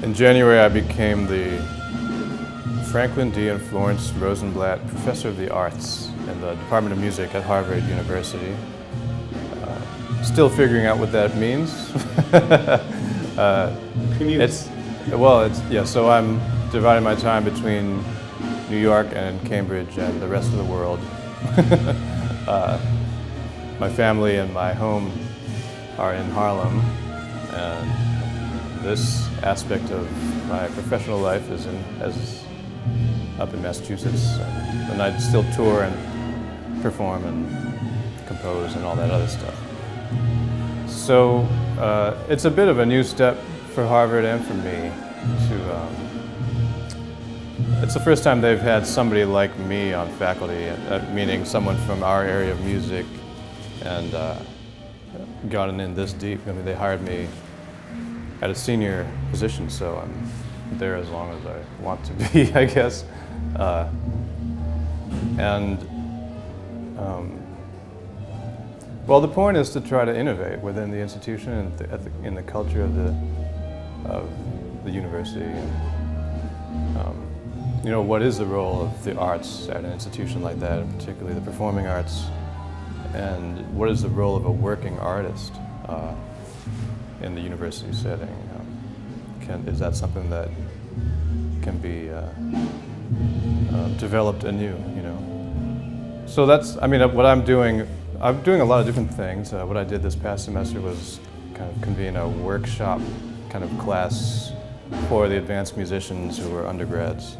In January, I became the Franklin D. and Florence Rosenblatt Professor of the Arts in the Department of Music at Harvard University. Still figuring out what that means. So I'm dividing my time between New York and Cambridge and the rest of the world. My family and my home are in Harlem, and this aspect of my professional life is up in Massachusetts, and I still tour and perform and compose and all that other stuff. So it's a bit of a new step for Harvard and for me. It's the first time they've had somebody like me on faculty, meaning someone from our area of music, and gotten in this deep. I mean, they hired me at a senior position, so I'm there as long as I want to be, I guess. Well, the point is to try to innovate within the institution and in the culture of the university. You know, what is the role of the arts at an institution like that, and particularly the performing arts? And what is the role of a working artist in the university setting? Is that something that can be developed anew, you know? So that's, I mean, what I'm doing a lot of different things. What I did this past semester was kind of convene a workshop kind of class for the advanced musicians who were undergrads.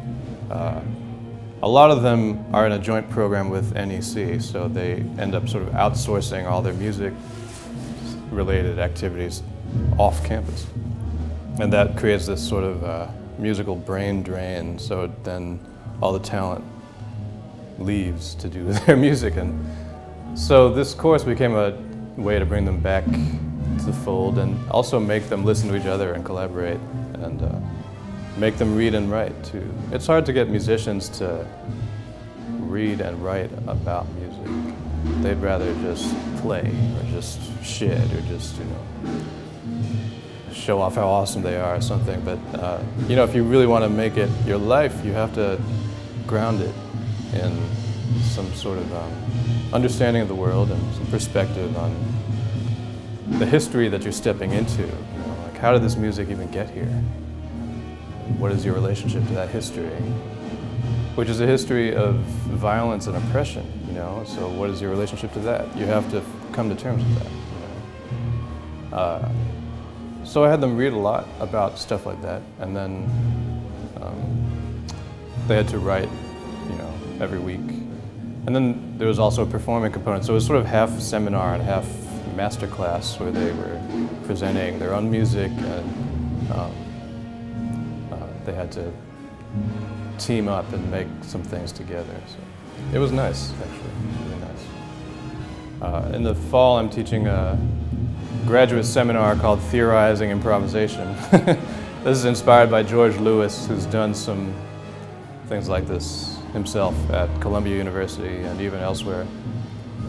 A lot of them are in a joint program with NEC, so they end up sort of outsourcing all their music-related activities off campus. And that creates this sort of musical brain drain, so then all the talent leaves to do their music. And so this course became a way to bring them back to the fold and also make them listen to each other and collaborate and make them read and write too. It's hard to get musicians to read and write about music. They'd rather just play or just shit or just, you know, show off how awesome they are or something. But you know, if you really want to make it your life, you have to ground it in some sort of understanding of the world and some perspective on the history that you're stepping into. You know, like, how did this music even get here? What is your relationship to that history? Which is a history of violence and oppression, you know? So what is your relationship to that? You have to come to terms with that, you know? So I had them read a lot about stuff like that, and then they had to write, you know, every week. And then there was also a performing component, so it was sort of half seminar and half master class where they were presenting their own music, and they had to team up and make some things together. So it was nice, actually, really nice. In the fall, I'm teaching a graduate seminar called Theorizing Improvisation. This is inspired by George Lewis, who's done some things like this himself at Columbia University and even elsewhere.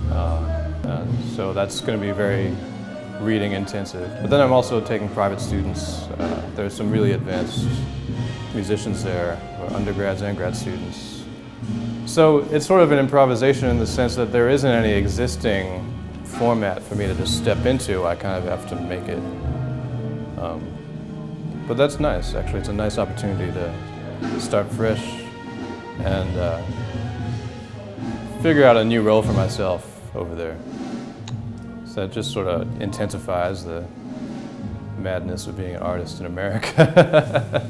And so that's going to be very reading intensive. But then I'm also taking private students. There's some really advanced musicians there, undergrads and grad students. So it's sort of an improvisation in the sense that there isn't any existing format for me to just step into. I kind of have to make it. But that's nice, actually. It's a nice opportunity to start fresh and figure out a new role for myself over there. So that just sort of intensifies the madness of being an artist in America.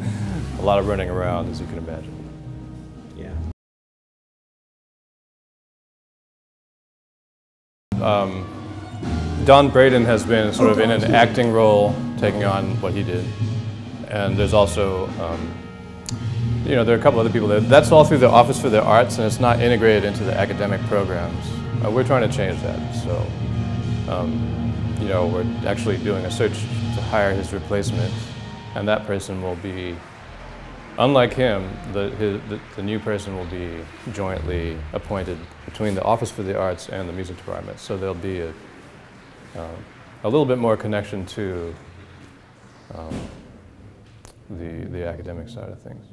A lot of running around, as you can imagine. Yeah. Don Braden has been sort of in an acting role, taking on what he did. And there's also, you know, there are a couple other people there. That's all through the Office for the Arts, and it's not integrated into the academic programs. We're trying to change that. So, you know, we're actually doing a search to hire his replacement, and that person will be, unlike him, the new person will be jointly appointed between the Office for the Arts and the Music Department. So there'll be a little bit more connection to the academic side of things,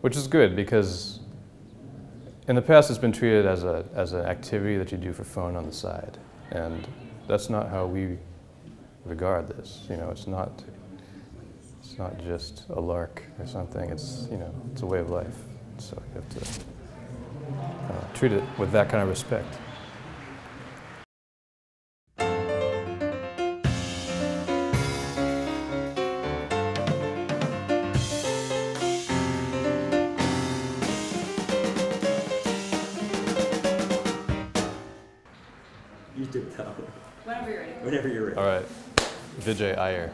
which is good because in the past it's been treated as an activity that you do for fun on the side, and that's not how we regard this. You know, it's not just a lark or something. It's, you know, it's a way of life. So you have to treat it with that kind of respect. You did tell. Whenever you're ready. Whenever you're ready. All right, Vijay Iyer.